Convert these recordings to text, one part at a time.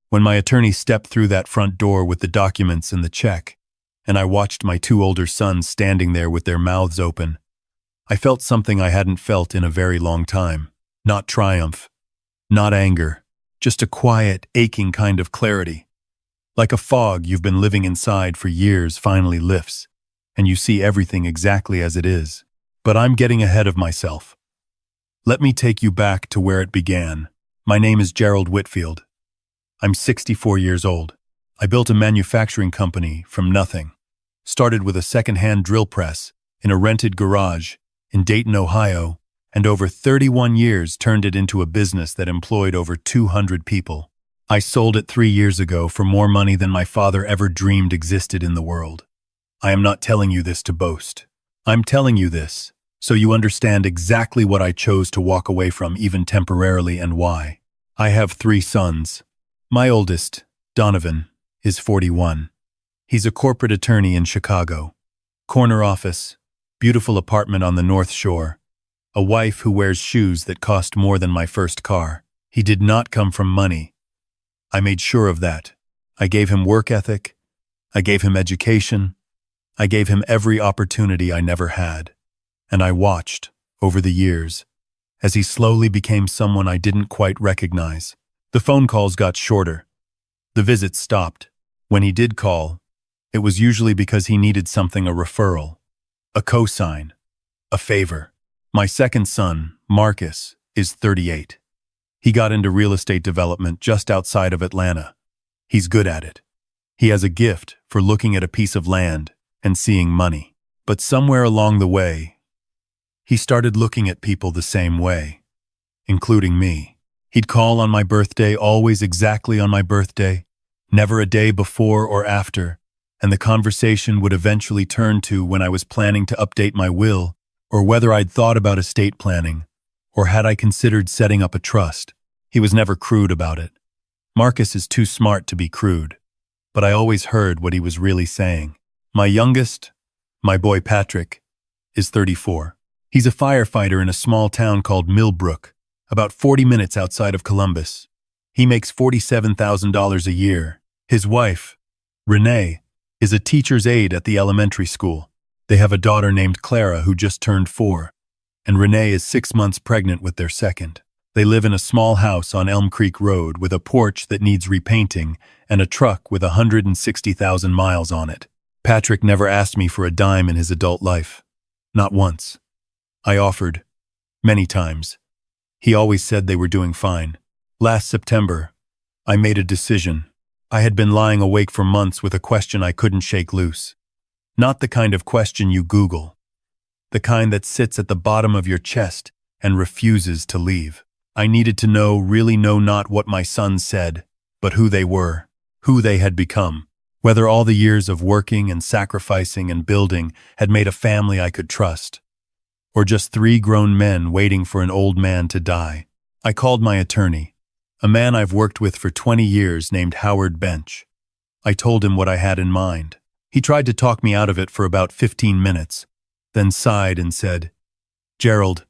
When my attorney stepped through that front door with the documents and the check, and I watched my two older sons standing there with their mouths open, I felt something I hadn't felt in a very long time. Not triumph, not anger, just a quiet, aching kind of clarity. Like a fog you've been living inside for years finally lifts, and you see everything exactly as it is. But I'm getting ahead of myself. Let me take you back to where it began. My name is Gerald Whitfield. I'm 64 years old. I built a manufacturing company from nothing. Started with a second-hand drill press in a rented garage in Dayton, Ohio, and over 31 years turned it into a business that employed over 200 people. I sold it 3 years ago for more money than my father ever dreamed existed in the world. I am not telling you this to boast. I'm telling you this so you understand exactly what I chose to walk away from, even temporarily, and why. I have 3 sons. My oldest, Donovan, is 41. He's a corporate attorney in Chicago. Corner office, beautiful apartment on the North Shore, a wife who wears shoes that cost more than my first car. He did not come from money. I made sure of that. I gave him work ethic. I gave him education. I gave him every opportunity I never had. And I watched, over the years, as he slowly became someone I didn't quite recognize. The phone calls got shorter. The visits stopped. When he did call, it was usually because he needed something, a referral, a cosign, a favor. My second son, Marcus, is 38. He got into real estate development just outside of Atlanta. He's good at it. He has a gift for looking at a piece of land and seeing money. But somewhere along the way, he started looking at people the same way, including me. He'd call on my birthday, always exactly on my birthday, never a day before or after, and the conversation would eventually turn to when I was planning to update my will, or whether I'd thought about estate planning, or had I considered setting up a trust. He was never crude about it. Marcus is too smart to be crude, but I always heard what he was really saying. My youngest, my boy Patrick, is 34. He's a firefighter in a small town called Millbrook, about 40 minutes outside of Columbus. He makes $47,000 a year. His wife, Renee, is a teacher's aide at the elementary school. They have a daughter named Clara who just turned 4, and Renee is 6 months pregnant with their second. They live in a small house on Elm Creek Road with a porch that needs repainting and a truck with 160,000 miles on it. Patrick never asked me for a dime in his adult life. Not once. I offered, many times. He always said they were doing fine. Last September, I made a decision. I had been lying awake for months with a question I couldn't shake loose. Not the kind of question you Google. The kind that sits at the bottom of your chest and refuses to leave. I needed to know, really know, not what my sons said, but who they were, who they had become. Whether all the years of working and sacrificing and building had made a family I could trust, or just 3 grown men waiting for an old man to die. I called my attorney, a man I've worked with for 20 years named Howard Bench. I told him what I had in mind. He tried to talk me out of it for about 15 minutes, then sighed and said, "Gerald,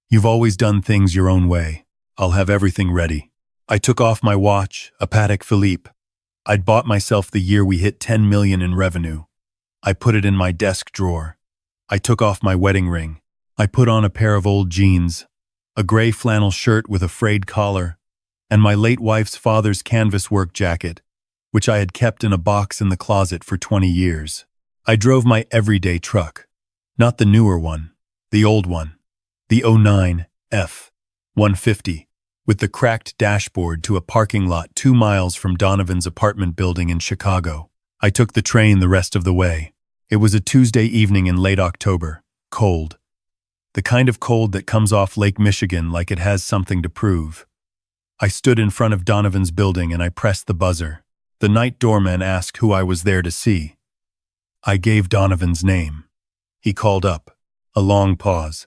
you've always done things your own way. I'll have everything ready." I took off my watch, a Patek Philippe. I'd bought myself the year we hit 10 million in revenue. I put it in my desk drawer. I took off my wedding ring. I put on a pair of old jeans, a gray flannel shirt with a frayed collar, and my late wife's father's canvas work jacket, which I had kept in a box in the closet for 20 years. I drove my everyday truck, not the newer one, the old one, the '09 F-150, with the cracked dashboard to a parking lot 2 miles from Donovan's apartment building in Chicago. I took the train the rest of the way. It was a Tuesday evening in late October, cold. The kind of cold that comes off Lake Michigan like it has something to prove. I stood in front of Donovan's building and I pressed the buzzer. The night doorman asked who I was there to see. I gave Donovan's name. He called up. A long pause.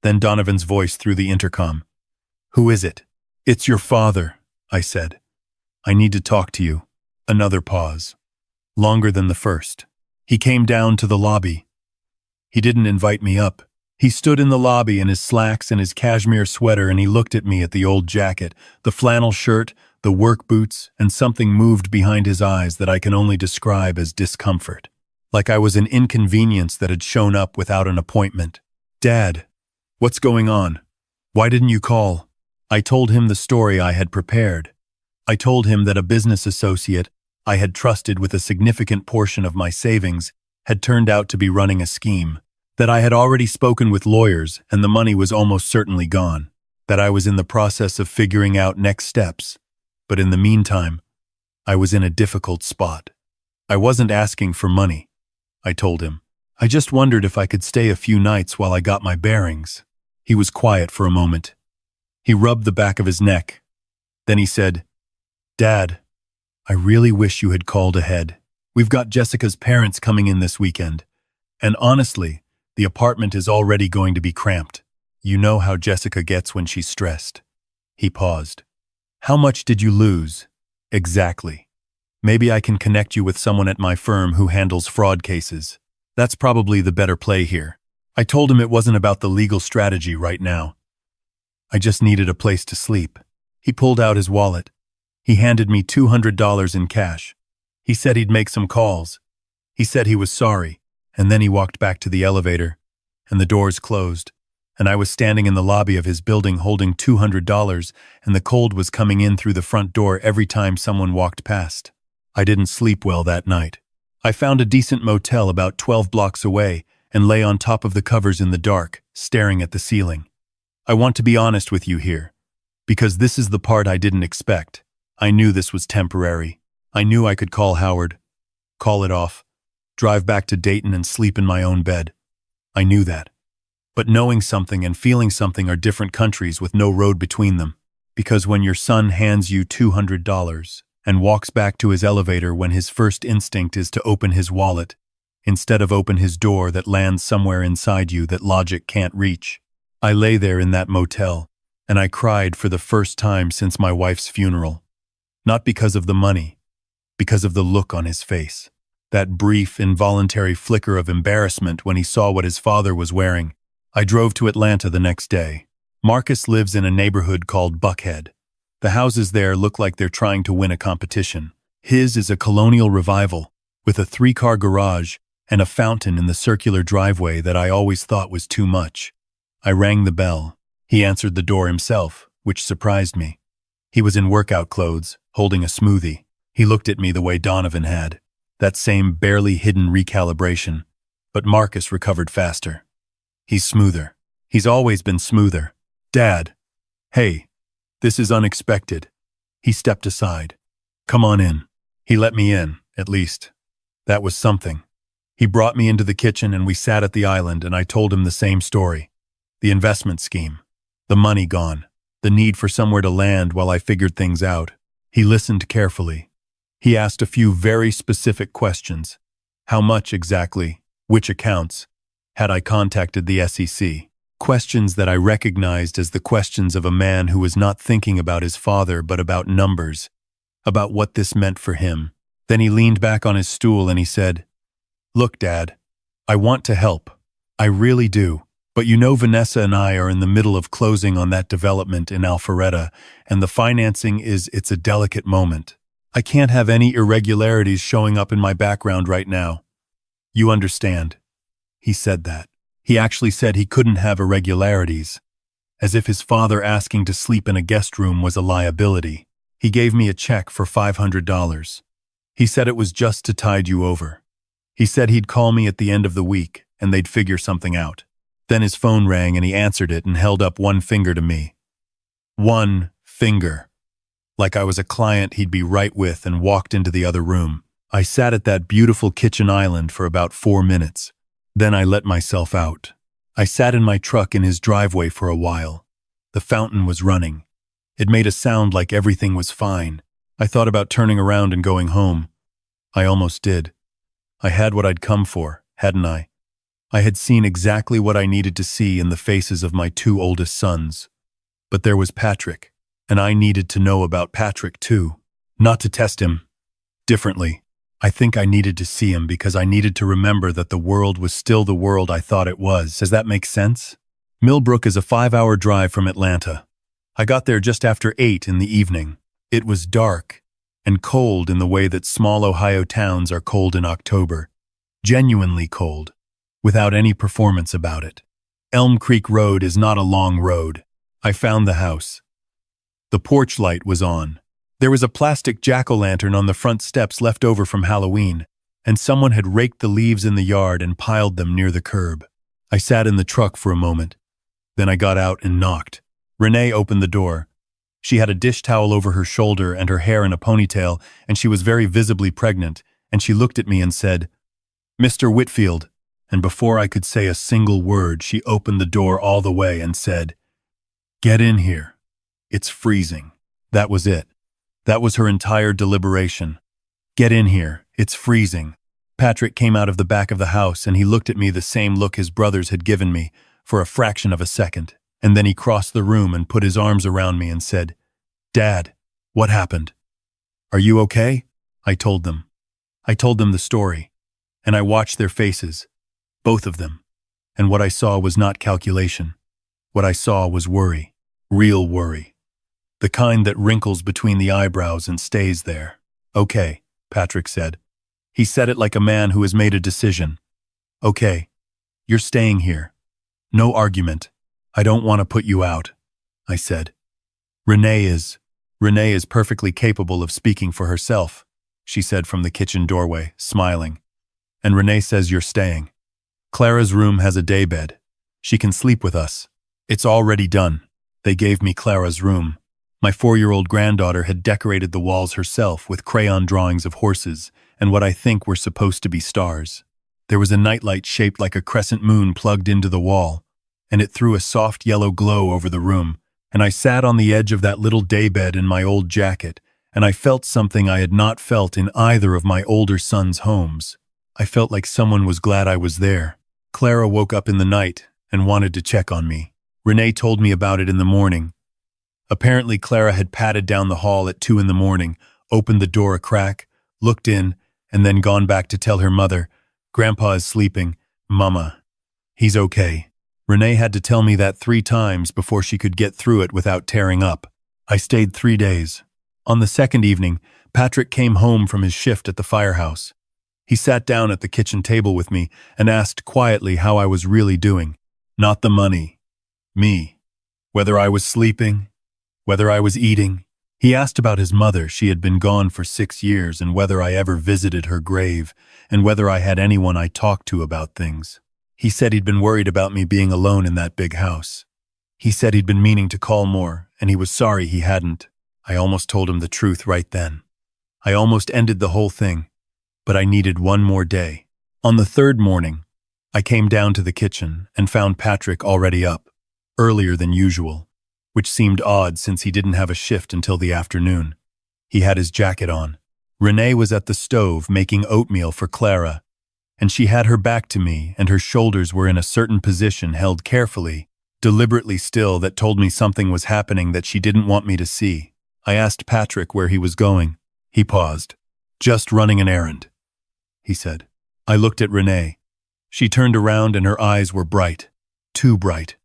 Then Donovan's voice through the intercom. "Who is it?" "It's your father," I said. "I need to talk to you." Another pause. Longer than the first. He came down to the lobby. He didn't invite me up. He stood in the lobby in his slacks and his cashmere sweater, and he looked at me, at the old jacket, the flannel shirt, the work boots, and something moved behind his eyes that I can only describe as discomfort. Like I was an inconvenience that had shown up without an appointment. "Dad, what's going on? Why didn't you call?" I told him the story I had prepared. I told him that a business associate I had trusted with a significant portion of my savings had turned out to be running a scheme, that I had already spoken with lawyers and the money was almost certainly gone, that I was in the process of figuring out next steps, but in the meantime, I was in a difficult spot. I wasn't asking for money, I told him. I just wondered if I could stay a few nights while I got my bearings. He was quiet for a moment. He rubbed the back of his neck. Then he said, "Dad, I really wish you had called ahead. We've got Jessica's parents coming in this weekend. And honestly, the apartment is already going to be cramped. You know how Jessica gets when she's stressed." He paused. "How much did you lose?" "Exactly. Maybe I can connect you with someone at my firm who handles fraud cases. That's probably the better play here." I told him it wasn't about the legal strategy right now. I just needed a place to sleep. He pulled out his wallet. He handed me $200 in cash. He said he'd make some calls. He said he was sorry, and then he walked back to the elevator, and the doors closed, and I was standing in the lobby of his building holding $200, and the cold was coming in through the front door every time someone walked past. I didn't sleep well that night. I found a decent motel about 12 blocks away and lay on top of the covers in the dark, staring at the ceiling. I want to be honest with you here, because this is the part I didn't expect. I knew this was temporary. I knew I could call Howard, call it off, drive back to Dayton and sleep in my own bed. I knew that. But knowing something and feeling something are different countries with no road between them. Because when your son hands you $200 and walks back to his elevator when his first instinct is to open his wallet, instead of open his door that lands somewhere inside you that logic can't reach. I lay there in that motel, and I cried for the first time since my wife's funeral. Not because of the money, because of the look on his face. That brief, involuntary flicker of embarrassment when he saw what his father was wearing. I drove to Atlanta the next day. Marcus lives in a neighborhood called Buckhead. The houses there look like they're trying to win a competition. His is a colonial revival, with a 3-car garage and a fountain in the circular driveway that I always thought was too much. I rang the bell. He answered the door himself, which surprised me. He was in workout clothes, holding a smoothie. He looked at me the way Donovan had. That same barely hidden recalibration. But Marcus recovered faster. He's smoother. He's always been smoother. "Dad. Hey. This is unexpected." He stepped aside. "Come on in." He let me in, at least. That was something. He brought me into the kitchen and we sat at the island and I told him the same story. The investment scheme. The money gone. The need for somewhere to land while I figured things out. He listened carefully. He asked a few very specific questions. How much exactly? Which accounts? Had I contacted the SEC? Questions that I recognized as the questions of a man who was not thinking about his father but about numbers, about what this meant for him. Then he leaned back on his stool and he said, "Look, Dad, I want to help. I really do. But you know Vanessa and I are in the middle of closing on that development in Alpharetta, and the financing it's a delicate moment. I can't have any irregularities showing up in my background right now. You understand." He said that. He actually said he couldn't have irregularities, as if his father asking to sleep in a guest room was a liability. He gave me a check for $500. He said it was just to tide you over. He said he'd call me at the end of the week, and they'd figure something out. Then his phone rang and he answered it and held up one finger to me. One finger. Like I was a client he'd be right with, and walked into the other room. I sat at that beautiful kitchen island for about 4 minutes. Then I let myself out. I sat in my truck in his driveway for a while. The fountain was running. It made a sound like everything was fine. I thought about turning around and going home. I almost did. I had what I'd come for, hadn't I? I had seen exactly what I needed to see in the faces of my 2 oldest sons. But there was Patrick, and I needed to know about Patrick too. Not to test him. Differently. I think I needed to see him because I needed to remember that the world was still the world I thought it was. Does that make sense? Millbrook is a 5-hour drive from Atlanta. I got there just after 8 in the evening. It was dark and cold in the way that small Ohio towns are cold in October. Genuinely cold, without any performance about it. Elm Creek Road is not a long road. I found the house. The porch light was on. There was a plastic jack-o'-lantern on the front steps left over from Halloween, and someone had raked the leaves in the yard and piled them near the curb. I sat in the truck for a moment. Then I got out and knocked. Renee opened the door. She had a dish towel over her shoulder and her hair in a ponytail, and she was very visibly pregnant, and she looked at me and said, "Mr. Whitfield," and before I could say a single word, she opened the door all the way and said, "Get in here. It's freezing." That was it. That was her entire deliberation. "Get in here. It's freezing." Patrick came out of the back of the house and he looked at me the same look his brothers had given me for a fraction of a second, and then he crossed the room and put his arms around me and said, "Dad, what happened? Are you okay?" I told them. I told them the story, and I watched their faces, both of them, and what I saw was not calculation. What I saw was worry, real worry. The kind that wrinkles between the eyebrows and stays there. "Okay," Patrick said. He said it like a man who has made a decision. "Okay, you're staying here. No argument. I don't want to put you out," I said. Renee is perfectly capable of speaking for herself," she said from the kitchen doorway, smiling. "And Renee says you're staying. Clara's room has a daybed. She can sleep with us. It's already done. They gave me Clara's room. My 4-year-old granddaughter had decorated the walls herself with crayon drawings of horses and what I think were supposed to be stars. There was a nightlight shaped like a crescent moon plugged into the wall, and it threw a soft yellow glow over the room, and I sat on the edge of that little daybed in my old jacket, and I felt something I had not felt in either of my older sons' homes. I felt like someone was glad I was there. Clara woke up in the night and wanted to check on me. Renee told me about it in the morning. Apparently Clara had padded down the hall at 2 in the morning, opened the door a crack, looked in, and then gone back to tell her mother, "Grandpa is sleeping. Mama, he's okay." Renee had to tell me that 3 times before she could get through it without tearing up. I stayed 3 days. On the second evening, Patrick came home from his shift at the firehouse. He sat down at the kitchen table with me and asked quietly how I was really doing. Not the money. Me. Whether I was sleeping, whether I was eating. He asked about his mother. She had been gone for 6 years, and whether I ever visited her grave, and whether I had anyone I talked to about things. He said he'd been worried about me being alone in that big house. He said he'd been meaning to call more, and he was sorry he hadn't. I almost told him the truth right then. I almost ended the whole thing, but I needed one more day. On the 3rd morning, I came down to the kitchen and found Patrick already up, earlier than usual, which seemed odd since he didn't have a shift until the afternoon. He had his jacket on. Renee was at the stove making oatmeal for Clara, and she had her back to me and her shoulders were in a certain position held carefully, deliberately still, that told me something was happening that she didn't want me to see. I asked Patrick where he was going. He paused. "Just running an errand," he said. I looked at Renee. She turned around and her eyes were bright. Too bright.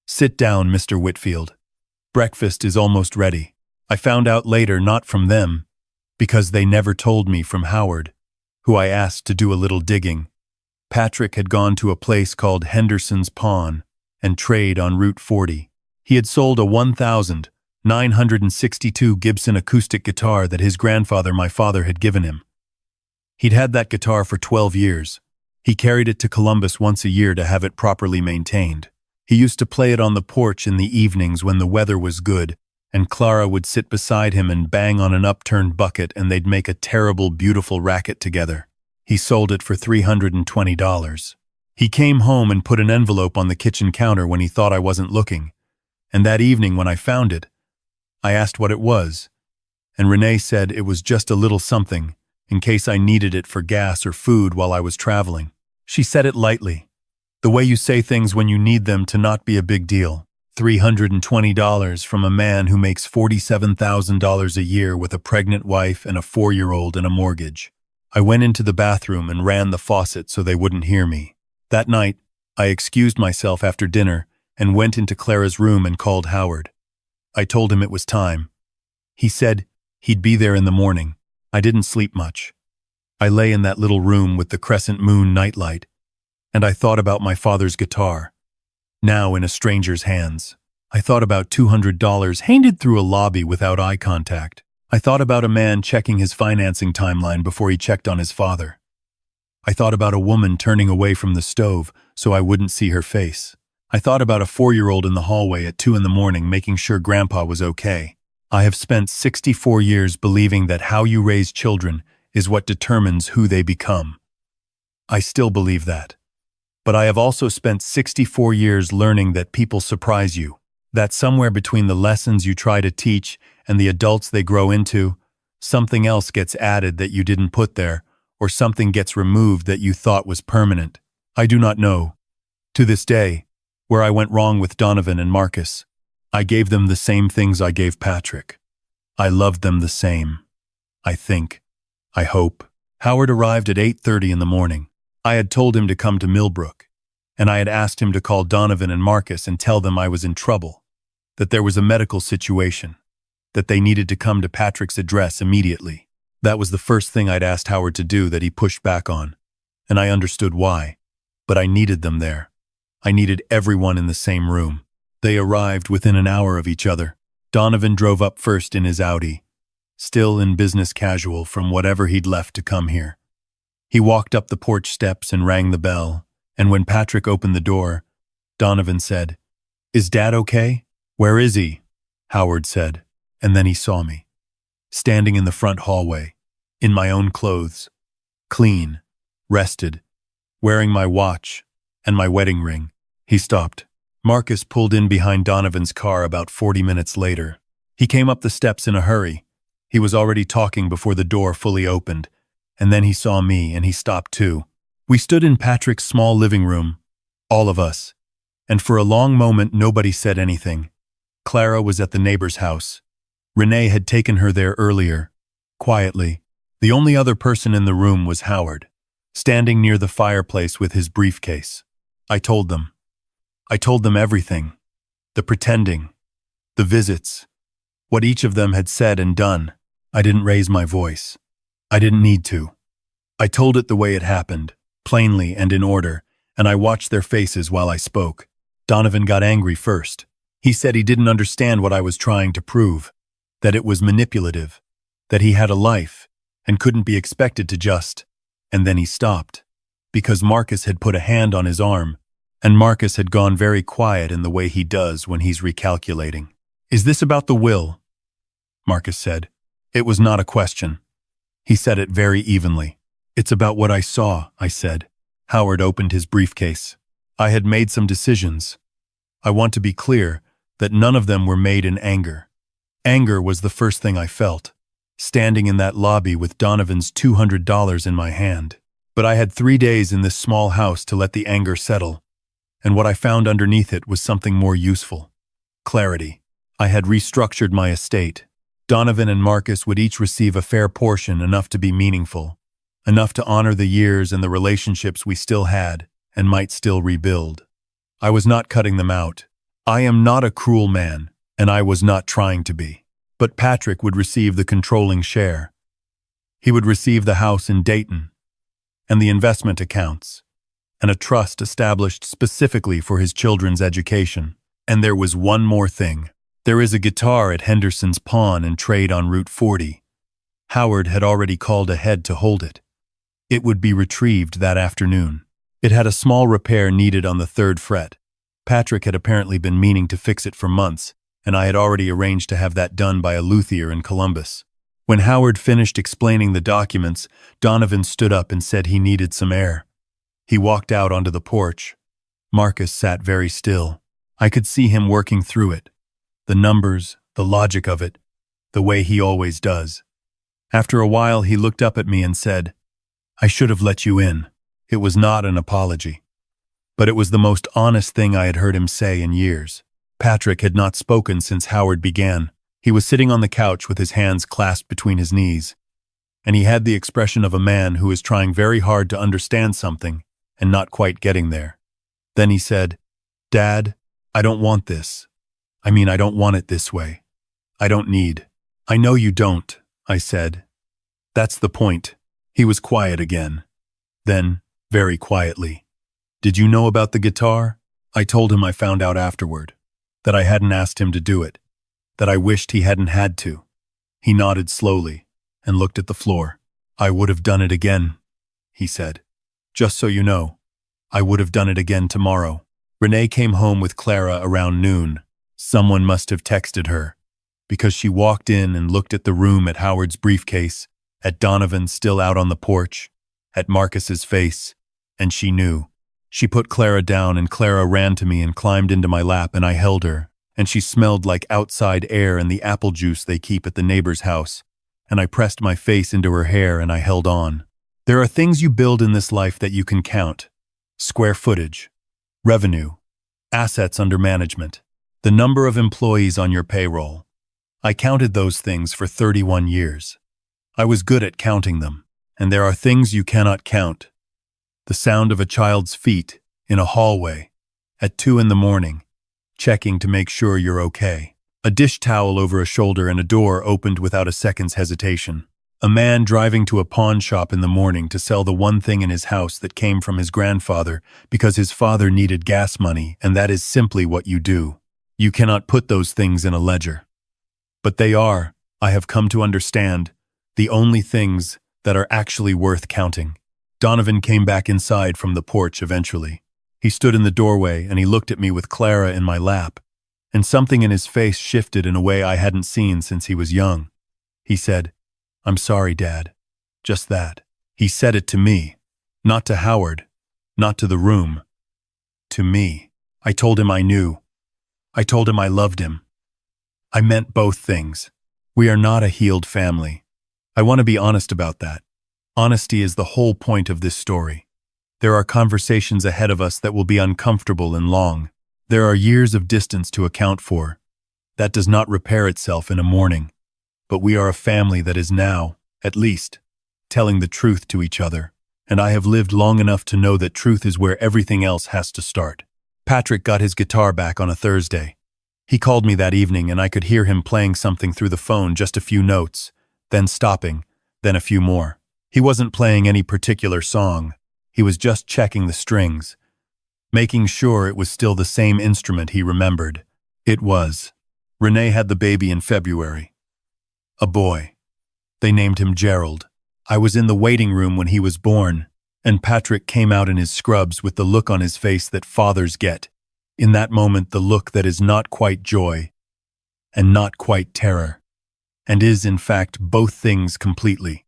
"Sit down, Mr. Whitfield. Breakfast is almost ready." I found out later, not from them, because they never told me, from Howard, who I asked to do a little digging. Patrick had gone to a place called Henderson's Pawn and Trade on Route 40. He had sold a 1962 Gibson acoustic guitar that his grandfather, my father, had given him. He'd had that guitar for 12 years. He carried it to Columbus once a year to have it properly maintained. He used to play it on the porch in the evenings when the weather was good, and Clara would sit beside him and bang on an upturned bucket, and they'd make a terrible, beautiful racket together. He sold it for $320. He came home and put an envelope on the kitchen counter when he thought I wasn't looking, and that evening when I found it, I asked what it was, and Renee said it was just a little something, in case I needed it for gas or food while I was traveling. She said it lightly, the way you say things when you need them to not be a big deal. $320 from a man who makes $47,000 a year with a pregnant wife and a 4-year-old and a mortgage. I went into the bathroom and ran the faucet so they wouldn't hear me. That night, I excused myself after dinner and went into Clara's room and called Howard. I told him it was time. He said, He'd be there in the morning. I didn't sleep much. I lay in that little room with the crescent moon nightlight, and I thought about my father's guitar, now in a stranger's hands. I thought about $200 handed through a lobby without eye contact. I thought about a man checking his financing timeline before he checked on his father. I thought about a woman turning away from the stove so I wouldn't see her face. I thought about a 4-year-old in the hallway at 2 in the morning making sure Grandpa was okay. I have spent 64 years believing that how you raise children is what determines who they become. I still believe that. But I have also spent 64 years learning that people surprise you, that somewhere between the lessons you try to teach and the adults they grow into, something else gets added that you didn't put there, or something gets removed that you thought was permanent. I do not know, to this day, where I went wrong with Donovan and Marcus. I gave them the same things I gave Patrick. I loved them the same. I think. I hope. Howard arrived at 8:30 in the morning. I had told him to come to Millbrook, and I had asked him to call Donovan and Marcus and tell them I was in trouble, that there was a medical situation, that they needed to come to Patrick's address immediately. That was the first thing I'd asked Howard to do that he pushed back on, and I understood why. But I needed them there. I needed everyone in the same room. They arrived within an hour of each other. Donovan drove up first in his Audi, still in business casual from whatever he'd left to come here. He walked up the porch steps and rang the bell, and when Patrick opened the door, Donovan said, "Is Dad okay?" "Where is he?" Howard said, and then he saw me, standing in the front hallway, in my own clothes, clean, rested, wearing my watch and my wedding ring. He stopped. Marcus pulled in behind Donovan's car about 40 minutes later. He came up the steps in a hurry. He was already talking before the door fully opened, and then he saw me and he stopped too. We stood in Patrick's small living room, all of us, and for a long moment nobody said anything. Clara was at the neighbor's house. Renee had taken her there earlier, quietly. The only other person in the room was Howard, standing near the fireplace with his briefcase. I told them everything. The pretending, the visits, what each of them had said and done. I didn't raise my voice. I didn't need to. I told it the way it happened, plainly and in order, and I watched their faces while I spoke. Donovan got angry first. He said he didn't understand what I was trying to prove, that it was manipulative, that he had a life and couldn't be expected to just. And then he stopped, because Marcus had put a hand on his arm, and Marcus had gone very quiet in the way he does when he's recalculating. "Is this about the will?" Marcus said. It was not a question. He said it very evenly. "It's about what I saw," I said. Howard opened his briefcase. "I had made some decisions. I want to be clear that none of them were made in anger. Anger was the first thing I felt, standing in that lobby with Donovan's $200 in my hand. But I had 3 days in this small house to let the anger settle, and what I found underneath it was something more useful. Clarity. I had restructured my estate. Donovan and Marcus would each receive a fair portion, enough to be meaningful, enough to honor the years and the relationships we still had and might still rebuild. I was not cutting them out. I am not a cruel man, and I was not trying to be. But Patrick would receive the controlling share. He would receive the house in Dayton, and the investment accounts, and a trust established specifically for his children's education. And there was one more thing. There is a guitar at Henderson's Pawn and Trade on Route 40. Howard had already called ahead to hold it. It would be retrieved that afternoon. It had a small repair needed on the 3rd fret. Patrick had apparently been meaning to fix it for months, and I had already arranged to have that done by a luthier in Columbus. When Howard finished explaining the documents, Donovan stood up and said he needed some air. He walked out onto the porch. Marcus sat very still. I could see him working through it. The numbers, the logic of it, the way he always does. After a while, he looked up at me and said, "I should have let you in." It was not an apology, but it was the most honest thing I had heard him say in years. Patrick had not spoken since Howard began. He was sitting on the couch with his hands clasped between his knees, and he had the expression of a man who is trying very hard to understand something and not quite getting there. Then he said, "Dad, I don't want this. I don't want it this way. I don't need. I know you don't. I said. That's the point. He was quiet again. Then, very quietly, did you know about the guitar? I told him I found out afterward. That I hadn't asked him to do it. That I wished he hadn't had to. He nodded slowly and looked at the floor. I would have done it again, he said. Just so you know, I would have done it again tomorrow. Renee came home with Clara around noon. Someone must have texted her, because she walked in and looked at the room, at Howard's briefcase, at Donovan still out on the porch, at Marcus's face, and she knew. She put Clara down, and Clara ran to me and climbed into my lap, and I held her, and she smelled like outside air and the apple juice they keep at the neighbor's house, and I pressed my face into her hair and I held on. There are things you build in this life that you can count. Square footage, revenue, assets under management, the number of employees on your payroll. I counted those things for 31 years. I was good at counting them, and there are things you cannot count. The sound of a child's feet in a hallway at 2 a.m, checking to make sure you're okay. A dish towel over a shoulder and a door opened without a second's hesitation. A man driving to a pawn shop in the morning to sell the one thing in his house that came from his grandfather because his father needed gas money, and that is simply what you do. You cannot put those things in a ledger. But they are, I have come to understand, the only things that are actually worth counting. Donovan came back inside from the porch eventually. He stood in the doorway and he looked at me with Clara in my lap, and something in his face shifted in a way I hadn't seen since he was young. He said, "I'm sorry, Dad." Just that. He said it to me, not to Howard, not to the room, to me. I told him I knew. I told him I loved him. I meant both things. We are not a healed family. I want to be honest about that. Honesty is the whole point of this story. There are conversations ahead of us that will be uncomfortable and long. There are years of distance to account for. That does not repair itself in a morning. But we are a family that is now, at least, telling the truth to each other. And I have lived long enough to know that truth is where everything else has to start. Patrick got his guitar back on a Thursday. He called me that evening and I could hear him playing something through the phone, just a few notes, then stopping, then a few more. He wasn't playing any particular song. He was just checking the strings, making sure it was still the same instrument he remembered. It was. Renee had the baby in February. A boy. They named him Gerald. I was in the waiting room when he was born, and Patrick came out in his scrubs with the look on his face that fathers get. In that moment, the look that is not quite joy and not quite terror, and is, in fact, both things completely.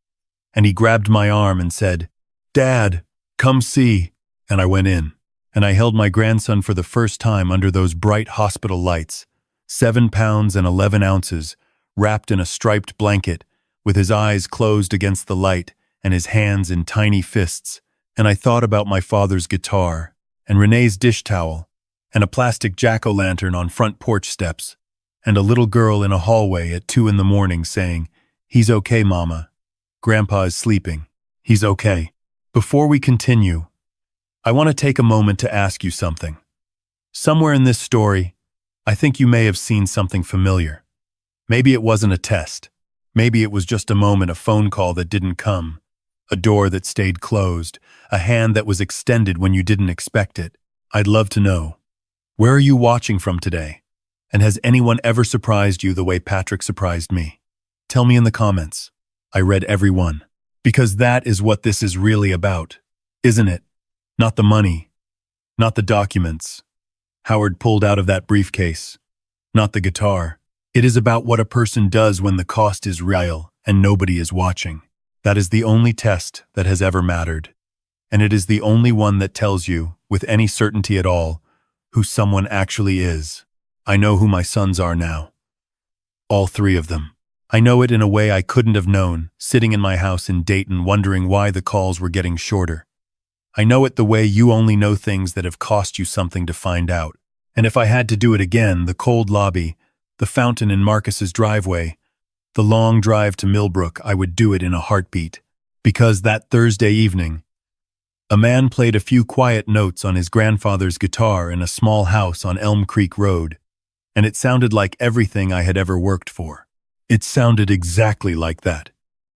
And he grabbed my arm and said, "Dad, come see." And I went in, and I held my grandson for the first time under those bright hospital lights, 7 pounds and 11 ounces, wrapped in a striped blanket, with his eyes closed against the light and his hands in tiny fists. And I thought about my father's guitar, and Renee's dish towel, and a plastic jack-o'-lantern on front porch steps, and a little girl in a hallway at 2 a.m. saying, "He's okay, Mama. Grandpa is sleeping. He's okay." Before we continue, I want to take a moment to ask you something. Somewhere in this story, I think you may have seen something familiar. Maybe it wasn't a test. Maybe it was just a moment, a phone call that didn't come, a door that stayed closed, a hand that was extended when you didn't expect it. I'd love to know. Where are you watching from today? And has anyone ever surprised you the way Patrick surprised me? Tell me in the comments. I read every one. Because that is what this is really about, isn't it? Not the money, not the documents Howard pulled out of that briefcase, not the guitar. It is about what a person does when the cost is real and nobody is watching. That is the only test that has ever mattered. And it is the only one that tells you, with any certainty at all, who someone actually is. I know who my sons are now. All 3 of them. I know it in a way I couldn't have known, sitting in my house in Dayton wondering why the calls were getting shorter. I know it the way you only know things that have cost you something to find out. And if I had to do it again, the cold lobby, the fountain in Marcus's driveway, the long drive to Millbrook, I would do it in a heartbeat. Because that Thursday evening, a man played a few quiet notes on his grandfather's guitar in a small house on Elm Creek Road, and it sounded like everything I had ever worked for. It sounded exactly like that.